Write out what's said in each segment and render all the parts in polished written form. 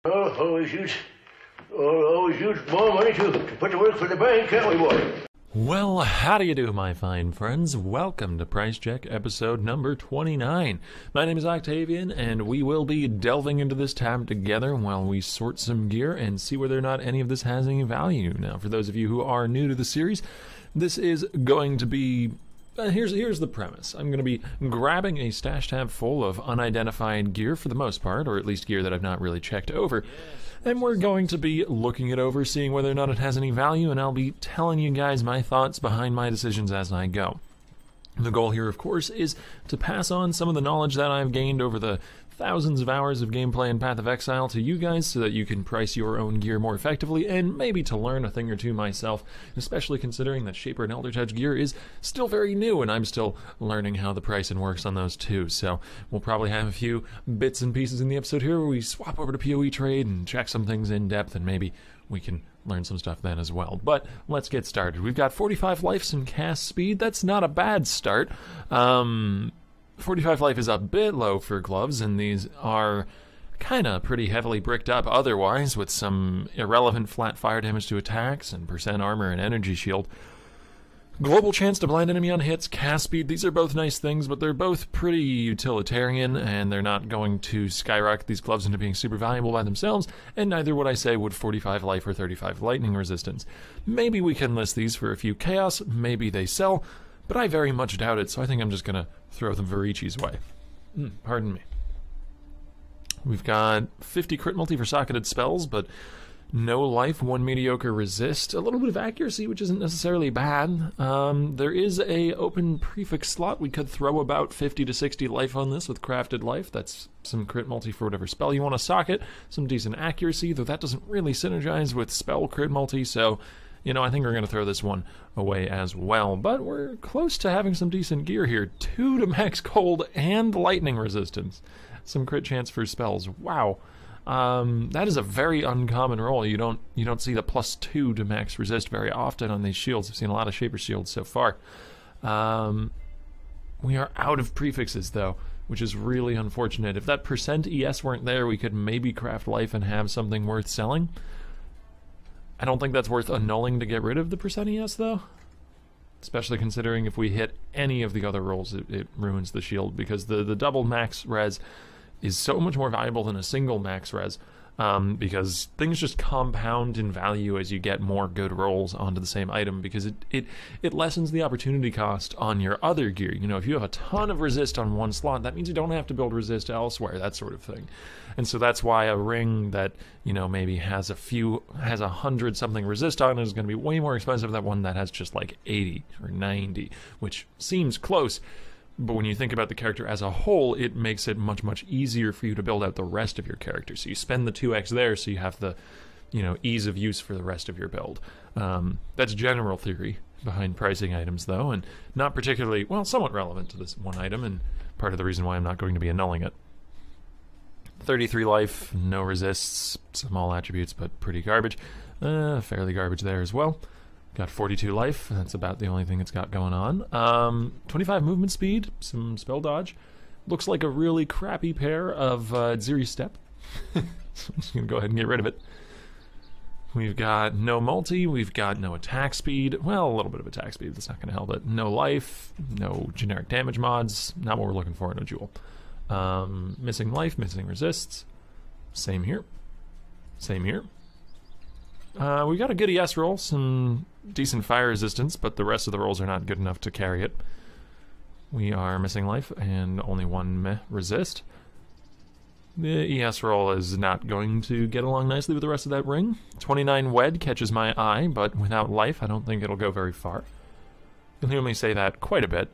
Oh, always use more money to put to work for the bank, can't we, boy? Well, how do you do, my fine friends? Welcome to Price Check episode number 29. My name is Octavian, and we will be delving into this tab together while we sort some gear and see whether or not any of this has any value. Now, for those of you who are new to the series, this is going to be... Here's the premise. I'm going to be grabbing a stash tab full of unidentified gear for the most part, or at least gear that I've not really checked over. And we're going to be looking it over, seeing whether or not it has any value, and I'll be telling you guys my thoughts behind my decisions as I go. The goal here, of course, is to pass on some of the knowledge that I've gained over the thousands of hours of gameplay in Path of Exile to you guys so that you can price your own gear more effectively, and maybe to learn a thing or two myself, especially considering that Shaper and Elder Touch gear is still very new and I'm still learning how the pricing works on those too. So we'll probably have a few bits and pieces in the episode here where we swap over to PoE trade and check some things in depth, and maybe we can learn some stuff then as well. But let's get started. We've got 45 lives and cast speed. That's not a bad start. 45 life is a bit low for gloves, and these are kind of pretty heavily bricked up otherwise, with some irrelevant flat fire damage to attacks and percent armor and energy shield. Global chance to blind enemy on hits, cast speed, these are both nice things, but they're both pretty utilitarian, and they're not going to skyrocket these gloves into being super valuable by themselves, and neither would I say would 45 life or 35 lightning resistance. Maybe we can list these for a few chaos, maybe they sell, but I very much doubt it, so I think I'm just going to throw them Varichi's way. Pardon me. We've got 50 crit multi for socketed spells, but no life, 1 mediocre resist, a little bit of accuracy, which isn't necessarily bad. There is a open prefix slot. We could throw about 50 to 60 life on this with crafted life. That's some crit multi for whatever spell you want to socket, some decent accuracy, though that doesn't really synergize with spell crit multi, so you know, I think we're going to throw this one away as well. But we're close to having some decent gear here. 2 to max cold and lightning resistance. Some crit chance for spells. Wow. That is a very uncommon roll. You don't see the +2 to max resist very often on these shields. I've seen a lot of Shaper shields so far. We are out of prefixes, though, which is really unfortunate. If that percent ES weren't there, we could maybe craft life and have something worth selling. I don't think that's worth annulling to get rid of the percent ES, though. Especially considering if we hit any of the other rolls, it ruins the shield, because the double max res is so much more valuable than a single max res, because things just compound in value as you get more good rolls onto the same item, because it lessens the opportunity cost on your other gear. You know, if you have a ton of resist on one slot, that means you don't have to build resist elsewhere, that sort of thing. And so that's why a ring that, you know, maybe has 100 something resist on it is going to be way more expensive than one that has just like 80 or 90, which seems close. But when you think about the character as a whole, it makes it much, much easier for you to build out the rest of your character. So you spend the 2x there, so you have the, you know, ease of use for the rest of your build. That's general theory behind pricing items, though, and not particularly, well, somewhat relevant to this one item, and part of the reason why I'm not going to be annulling it. 33 life, no resists, small attributes, but pretty garbage. Fairly garbage there as well. Got 42 life, that's about the only thing it's got going on. 25 movement speed, some spell dodge. Looks like a really crappy pair of Ziri Step. So I'm just going to go ahead and get rid of it. We've got no multi, we've got no attack speed. Well, a little bit of attack speed, that's not going to help it. No life, no generic damage mods, not what we're looking for in a jewel. Missing life, missing resists. Same here. Same here. We got a good ES roll, some decent fire resistance, but the rest of the rolls are not good enough to carry it. We are missing life and only 1 resist. The ES roll is not going to get along nicely with the rest of that ring. 29 wed catches my eye, but without life, I don't think it'll go very far. You'll hear me say that quite a bit.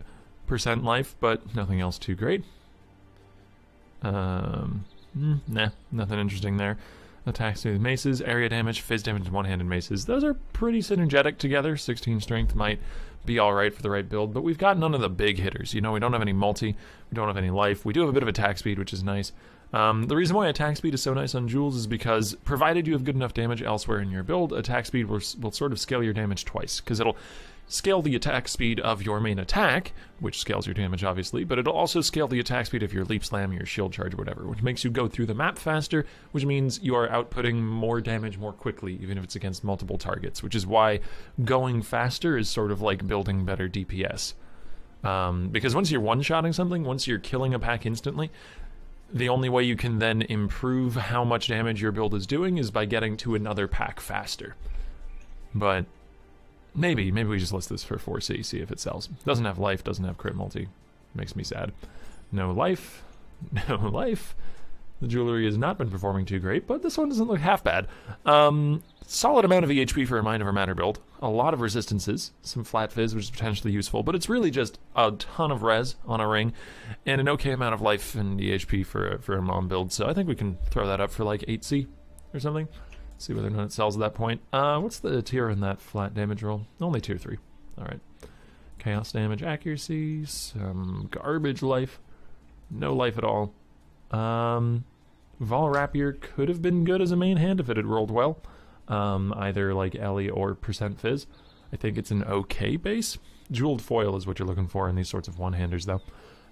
Percent life, but nothing else too great. Nah, nothing interesting there. Attacks with maces, area damage, phys damage, and one-handed maces. Those are pretty synergetic together. 16 strength might be alright for the right build, but we've got none of the big hitters. You know, we don't have any multi, we don't have any life. We do have a bit of attack speed, which is nice. The reason why attack speed is so nice on jewels is because, provided you have good enough damage elsewhere in your build, attack speed will sort of scale your damage twice, because scale the attack speed of your main attack, which scales your damage obviously, but it'll also scale the attack speed of your leap slam, your shield charge, whatever, which makes you go through the map faster, which means you are outputting more damage more quickly, even if it's against multiple targets, which is why going faster is sort of like building better DPS. Because once you're one-shotting something, once you're killing a pack instantly, the only way you can then improve how much damage your build is doing is by getting to another pack faster. But maybe we just list this for 4C, see if it sells. Doesn't have life, doesn't have crit multi. Makes me sad. No life, no life. The jewelry has not been performing too great, but this one doesn't look half bad. Solid amount of EHP for a Mind Over Matter build. A lot of resistances, some flat fizz, which is potentially useful, but it's really just a ton of res on a ring, and an okay amount of life and EHP for a mom build, so I think we can throw that up for like 8C or something. See whether or not it sells at that point. What's the tier in that flat damage roll? Only tier 3. Alright. Chaos damage, accuracy, some garbage life. No life at all. Vol Rapier could have been good as a main hand if it had rolled well. Either like Ellie or percent fizz. I think it's an okay base. Jeweled foil is what you're looking for in these sorts of one-handers though.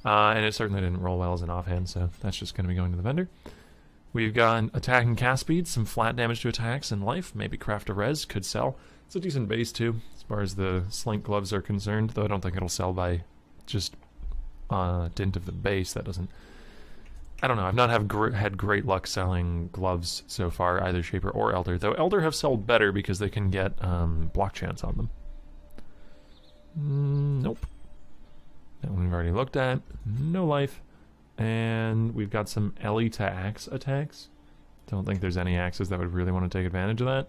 And it certainly didn't roll well as an offhand, so that's just going to be going to the vendor. We've got attack and cast speed, some flat damage to attacks and life, maybe craft a res, could sell. It's a decent base too, as far as the slink gloves are concerned, though I don't think it'll sell by just dint of the base. That doesn't... I don't know, I've not had great luck selling gloves so far, either Shaper or Elder, though Elder have sold better because they can get block chance on them. Nope. That one we've already looked at. No life. And we've got some Ellie to axe attacks. Don't think there's any axes that would really want to take advantage of that.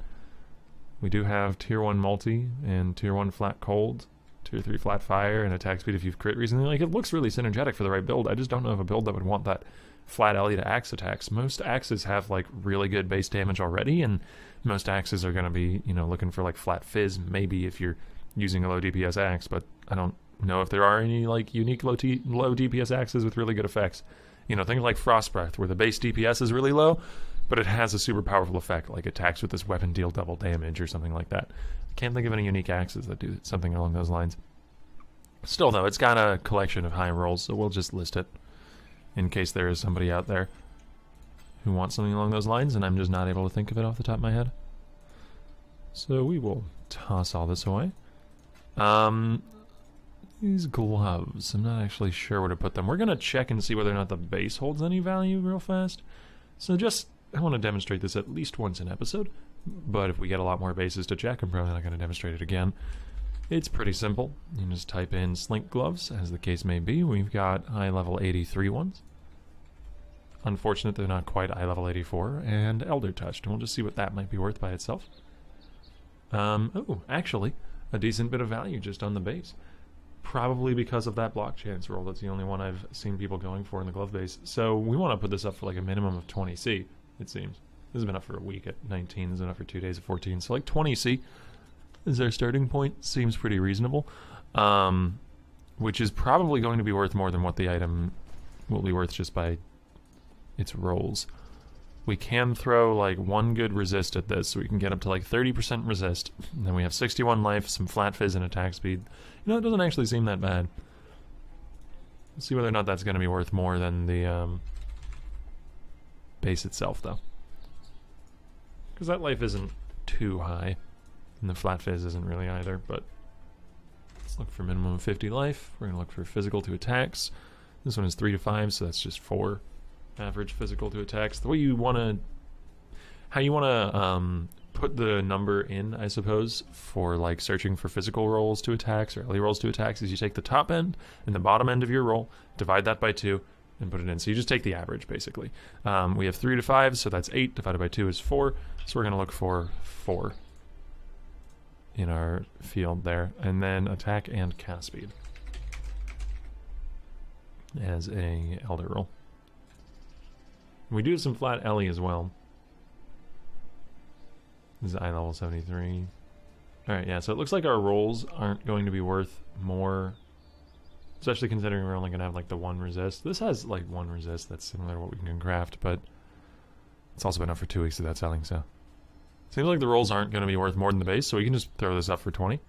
We do have tier 1 multi and tier 1 flat cold, tier 3 flat fire, and attack speed if you've crit recently. Like, it looks really synergetic for the right build. I just don't know of a build that would want that flat Ellie to axe attacks. Most axes have like really good base damage already, and most axes are going to be, you know, looking for like flat fizz, maybe if you're using a low DPS axe, but I don't know if there are any like unique low DPS axes with really good effects. You know, things like Frost Breath, where the base DPS is really low, but it has a super powerful effect, like attacks with this weapon deal double damage or something like that. Can't think of any unique axes that do something along those lines. Still though, it's got a collection of high rolls, so we'll just list it in case there is somebody out there who wants something along those lines, and I'm just not able to think of it off the top of my head. So we will toss all this away. These gloves, I'm not actually sure where to put them. We're going to check and see whether or not the base holds any value real fast. So I want to demonstrate this at least once an episode, but if we get a lot more bases to check, I'm probably not going to demonstrate it again. It's pretty simple. You can just type in slink gloves, as the case may be. We've got high level 83 ones. Unfortunate they're not quite high level 84, and Elder Touched, and we'll just see what that might be worth by itself. Oh, actually, a decent bit of value just on the base. Probably because of that block chance roll. That's the only one I've seen people going for in the glove base. So we want to put this up for like a minimum of 20C, it seems. This has been up for a week at 19, this has been up for 2 days at 14, so like 20C is our starting point. Seems pretty reasonable. Which is probably going to be worth more than what the item will be worth just by its rolls. We can throw like one good resist at this, so we can get up to like 30% resist. And then we have 61 life, some flat fizz, and attack speed. You know, it doesn't actually seem that bad. Let's see whether or not that's going to be worth more than the base itself, though. Because that life isn't too high, and the flat fizz isn't really either, but let's look for minimum of 50 life. We're going to look for physical to attacks. This one is 3 to 5, so that's just 4. Average physical to attacks. The way you want to, how you want to put the number in, I suppose, for like searching for physical rolls to attacks or LE rolls to attacks, is you take the top end and the bottom end of your roll, divide that by 2, and put it in. So you just take the average, basically. We have 3 to 5, so that's 8 divided by 2 is 4. So we're going to look for 4 in our field there, and then attack and cast speed as a Elder roll. We do have some flat Ellie as well. This is eye level 73. Alright, yeah, so it looks like our rolls aren't going to be worth more, especially considering we're only going to have like the 1 resist. This has like 1 resist that's similar to what we can craft, but it's also been up for 2 weeks without selling, so. Seems like the rolls aren't going to be worth more than the base, so we can just throw this up for 20.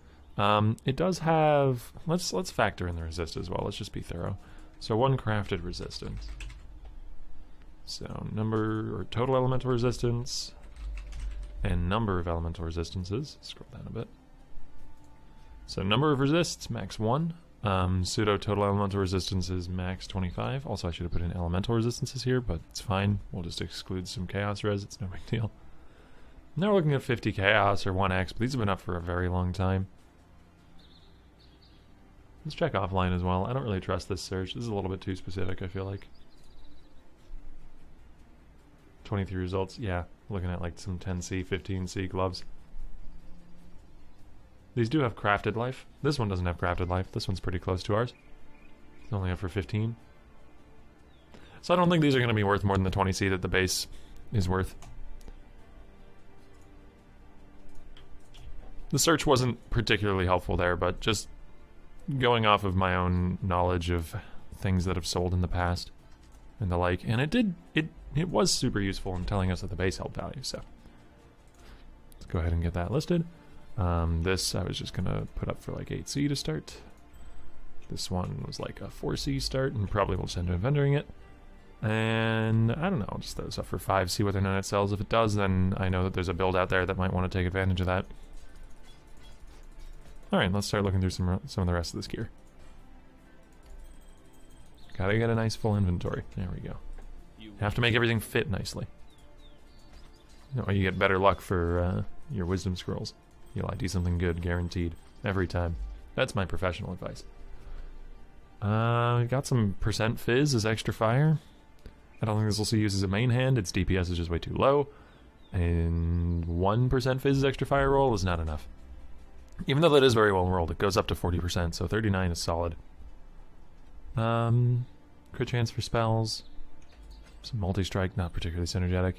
It does have... Let's factor in the resist as well. Let's just be thorough. So 1 crafted resistance. So number, or total elemental resistance, and number of elemental resistances. Scroll down a bit. So number of resists, max 1. Pseudo total elemental resistance is max 25. Also, I should have put in elemental resistances here, but it's fine. We'll just exclude some chaos res. It's no big deal. Now we're looking at 50 chaos or 1x, but these have been up for a very long time. Let's check offline as well. I don't really trust this search. This is a little bit too specific, I feel like. 23 results. Yeah, looking at like some 10C, 15C gloves. These do have crafted life. This one doesn't have crafted life. This one's pretty close to ours. It's only up for 15. So I don't think these are going to be worth more than the 20C that the base is worth. The search wasn't particularly helpful there, but just going off of my own knowledge of things that have sold in the past and the like, and it was super useful in telling us that the base held value, so let's go ahead and get that listed. This I was just gonna put up for like 8C to start. This one was like a 4C start, and probably will just end up vendoring it. And I don't know, I'll just throw this up for 5, see whether or not it sells. If it does, then I know that there's a build out there that might want to take advantage of that. Alright, let's start looking through some of the rest of this gear. Gotta get a nice full inventory. There we go. You have to make everything fit nicely. That way you get better luck for your wisdom scrolls. You'll ID something good, guaranteed. Every time. That's my professional advice. Got some percent fizz as extra fire. I don't think this will see use as a main hand. Its DPS is just way too low. And 1% fizz as extra fire roll is not enough. Even though that is very well rolled, it goes up to 40%, so 39 is solid. Crit chance for spells. Some multi-strike, not particularly synergetic.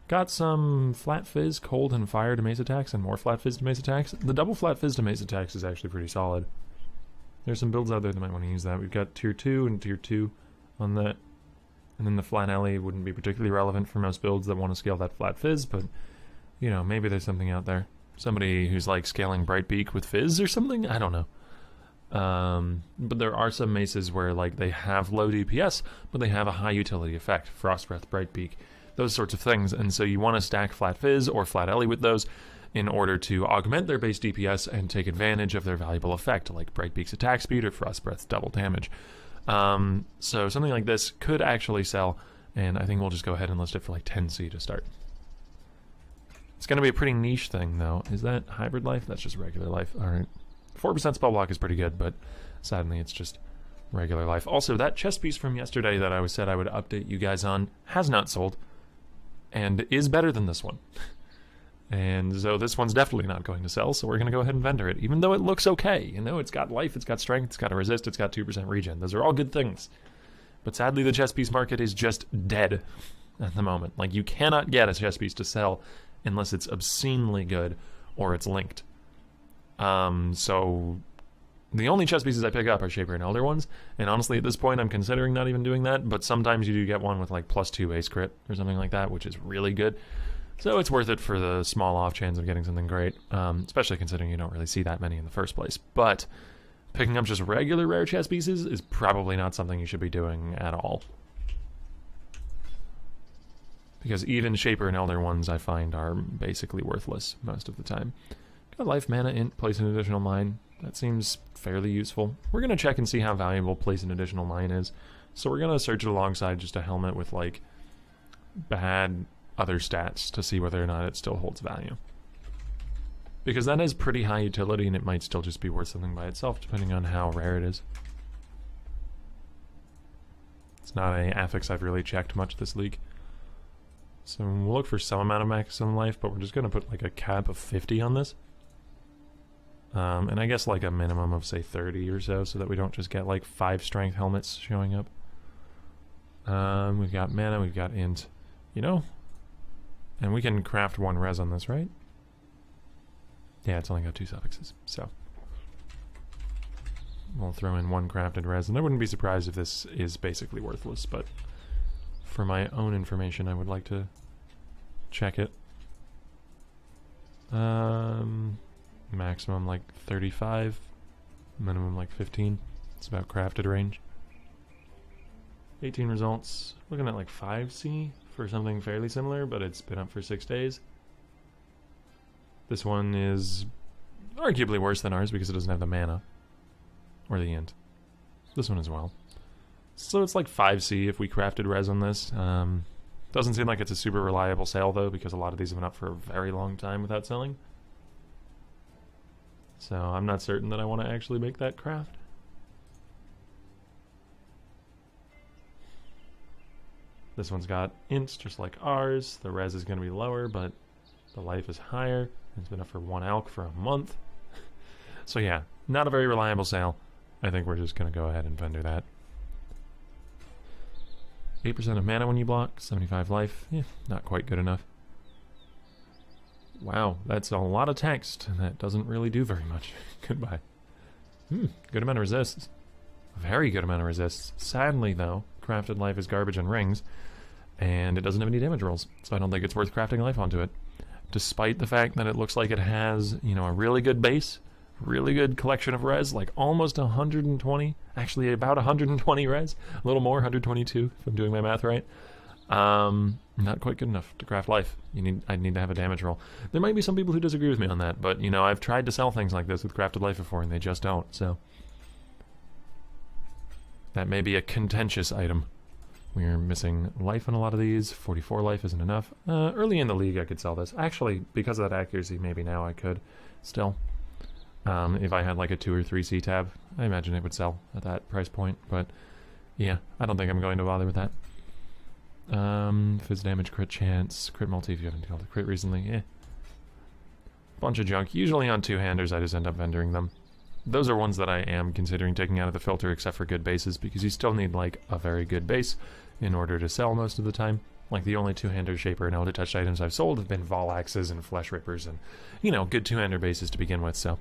Got some flat fizz, cold, and fire to mace attacks, and more flat fizz to mace attacks. The double flat fizz to mace attacks is actually pretty solid. There's some builds out there that might want to use that. We've got tier 2 and tier 2 on that. And then the flat alley wouldn't be particularly relevant for most builds that want to scale that flat fizz, but, you know, maybe there's something out there. Somebody who's like scaling Bright Beak with fizz or something? I don't know. But there are some maces where like they have low DPS, but they have a high utility effect. Frost Breath, Bright Beak, those sorts of things. And so you want to stack Flat Fizz or Flat Ellie with those in order to augment their base DPS and take advantage of their valuable effect, like Bright Beak's attack speed or Frost Breath's double damage. So something like this could actually sell, and I think we'll just go ahead and list it for like 10C to start. It's going to be a pretty niche thing, though. Is that hybrid life? That's just regular life. Alright. 4% spell block is pretty good, but sadly it's just regular life. Also, that chest piece from yesterday that I said I would update you guys on has not sold, and is better than this one. And so this one's definitely not going to sell, so we're going to go ahead and vendor it, even though it looks okay. You know, it's got life, it's got strength, it's got a resist, it's got 2% regen. Those are all good things. But sadly, the chest piece market is just dead at the moment. Like, you cannot get a chest piece to sell unless it's obscenely good or it's linked. So the only chest pieces I pick up are Shaper and Elder ones, and honestly at this point I'm considering not even doing that, but sometimes you do get one with like +2 ace crit or something like that, which is really good. So it's worth it for the small off chance of getting something great, especially considering you don't really see that many in the first place. But picking up just regular rare chest pieces is probably not something you should be doing at all. Because even Shaper and Elder ones I find are basically worthless most of the time. Got life, mana, int, place an additional mine. That seems fairly useful. We're going to check and see how valuable place an additional mine is. So we're going to search it alongside just a helmet with like bad other stats to see whether or not it still holds value. Because that is pretty high utility and it might still just be worth something by itself depending on how rare it is. It's not an affix I've really checked much this league. So we'll look for some amount of maximum life, but we're just going to put like a cap of 50 on this. And I guess like a minimum of say 30 or so that we don't just get like 5 strength helmets showing up. We've got mana, we've got int, you know? And we can craft 1 res on this, right? Yeah, it's only got 2 suffixes, so we'll throw in 1 crafted res, and I wouldn't be surprised if this is basically worthless, but for my own information I would like to check it. maximum like 35, minimum like 15. It's about crafted range. 18 results. Looking at like 5C for something fairly similar, but it's been up for 6 days. This one is arguably worse than ours because it doesn't have the mana or the int. This one as well. So it's like 5C if we crafted res on this. Doesn't seem like it's a super reliable sale though, because a lot of these have been up for a very long time without selling. So I'm not certain that I want to actually make that craft. This one's got ints just like ours. The res is going to be lower, but the life is higher. It's been up for 1 alch for a month. So yeah, not a very reliable sale. I think we're just going to go ahead and vendor that. 8% of mana when you block, 75 life. Yeah, not quite good enough. Wow, that's a lot of text, and that doesn't really do very much. Goodbye. Good amount of resists. Very good amount of resists. Sadly, though, crafted life is garbage and rings, and it doesn't have any damage rolls, so I don't think it's worth crafting life onto it. Despite the fact that it looks like it has, you know, a really good base, really good collection of res, like almost 120, actually about 120 res, a little more, 122 if I'm doing my math right. Not quite good enough to craft life. I'd need to have a damage roll. There might be some people who disagree with me on that, but you know, I've tried to sell things like this with crafted life before and they just don't, so that may be a contentious item. We're missing life on a lot of these. 44 life isn't enough. Early in the league I could sell this. Actually, because of that accuracy, maybe now I could still. If I had like a 2 or 3C tab, I imagine it would sell at that price point, but yeah, I don't think I'm going to bother with that. Fizz damage, crit chance, crit multi if you haven't called a crit recently, bunch of junk. Usually on two-handers I just end up vendoring them. Those are ones that I am considering taking out of the filter except for good bases, because you still need like a very good base in order to sell most of the time. Like the only two-hander shaper and elder touched items I've sold have been Vol Axes and Flesh Rippers and, you know, good two-hander bases to begin with, so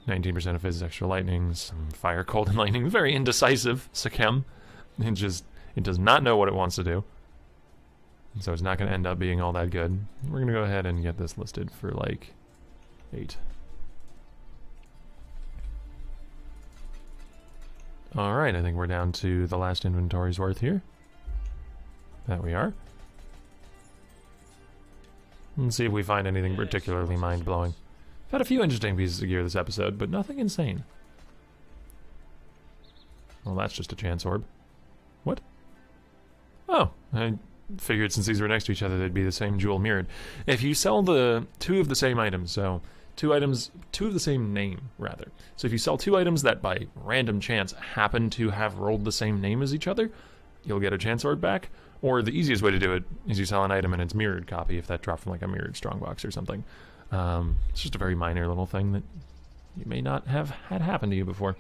19% of Fizz extra lightning, some fire, cold, and lightning. Very indecisive, Sakem. It does not know what it wants to do. And so it's not going to end up being all that good. We're going to go ahead and get this listed for like 8. Alright, I think we're down to the last inventory's worth here. That we are. Let's see if we find anything particularly mind-blowing. I've had a few interesting pieces of gear this episode, but nothing insane. Well, that's just a chance orb. What? Oh, I figured since these were next to each other, they'd be the same jewel mirrored. If you sell the 2 of the same items, so 2 of the same name, rather. So if you sell 2 items that by random chance happen to have rolled the same name as each other, you'll get a chance orb back. Or the easiest way to do it is you sell an item and its mirrored copy if that dropped from like a mirrored strongbox or something. It's just a very minor little thing that you may not have had happen to you before.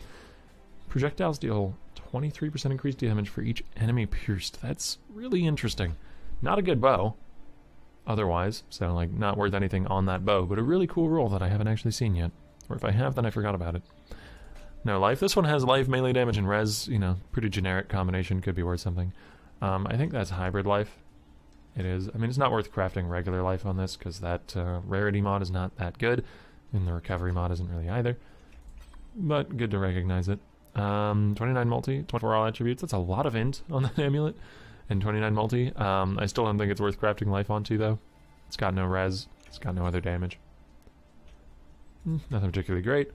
Projectiles deal 23% increased damage for each enemy pierced. That's really interesting. Not a good bow, otherwise, so like not worth anything on that bow, but a really cool roll that I haven't actually seen yet. Or if I have, then I forgot about it. No life. This one has life, melee damage, and res. You know, pretty generic combination. Could be worth something. I think that's hybrid life. It is. I mean, it's not worth crafting regular life on this because that rarity mod is not that good, and the recovery mod isn't really either. But good to recognize it. 29 multi, 24 all attributes. That's a lot of int on that amulet. And 29 multi. I still don't think it's worth crafting life onto though. It's got no res. It's got no other damage. Nothing particularly great.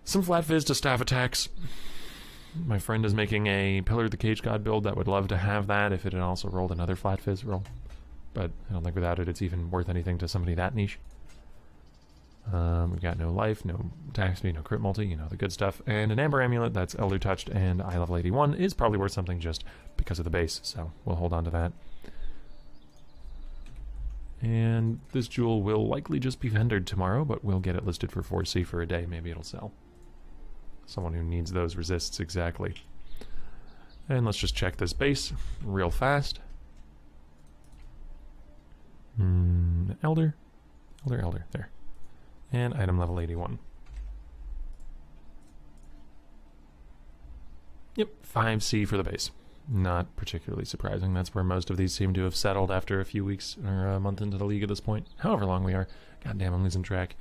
Some flat fizz to staff attacks. My friend is making a Pillar of the Cage God build that would love to have that if it had also rolled another flat fizz roll. But I don't think without it it's even worth anything to somebody that niche. We've got no life, no attack speed, no crit multi, you know, the good stuff. And an Amber Amulet that's Elder Touched and eye level 81 is probably worth something just because of the base, so we'll hold on to that. And this jewel will likely just be vendored tomorrow, but we'll get it listed for 4C for a day. Maybe it'll sell. Someone who needs those resists exactly. And let's just check this base real fast. Elder, there. And item level 81. Yep, 5C for the base. Not particularly surprising. That's where most of these seem to have settled after a few weeks or a month into the league at this point. However long we are. Goddamn, I'm losing track.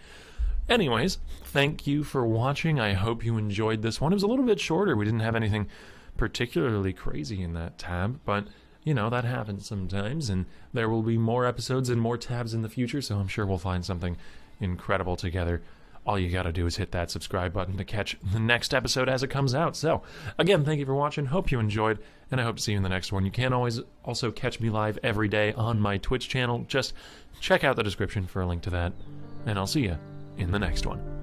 Anyways, thank you for watching. I hope you enjoyed this one. It was a little bit shorter. We didn't have anything particularly crazy in that tab, but you know, that happens sometimes, and there will be more episodes and more tabs in the future, so I'm sure we'll find something incredible together. All you gotta do is hit that subscribe button to catch the next episode as it comes out. So, again, thank you for watching. Hope you enjoyed, and I hope to see you in the next one. You can always also catch me live every day on my Twitch channel. Just check out the description for a link to that, and I'll see you in the next one.